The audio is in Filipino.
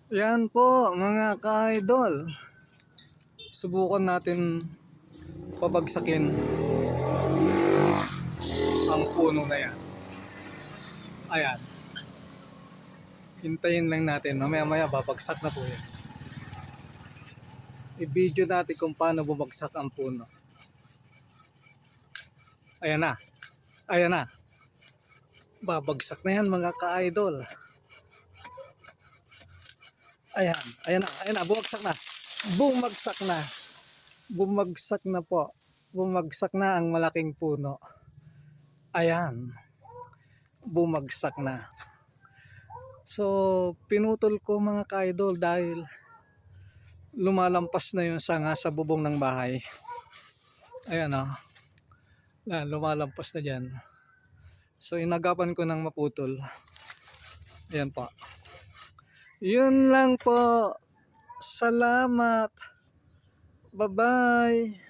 Yan po mga ka-idol. Subukan natin pabagsakin ang puno na yan. Ayan. Hintayin lang natin. Mamaya babagsak na po yan. I-video natin kung paano bumagsak ang puno. Ayan na. Ayan na. Babagsak na yan mga ka-idol. Ayan. Ayan na. Ayan na. Bumagsak na. Bumagsak na. Bumagsak na po. Bumagsak na ang malaking puno. Ayan. Bumagsak na. So, pinutol ko mga ka-idol dahil lumalampas na yung sanga sa bubong ng bahay. Ayan o. Lumalampas na dyan. So, inagapan ko ng maputol. Ayan po. Yun lang po. Salamat. Bye-bye.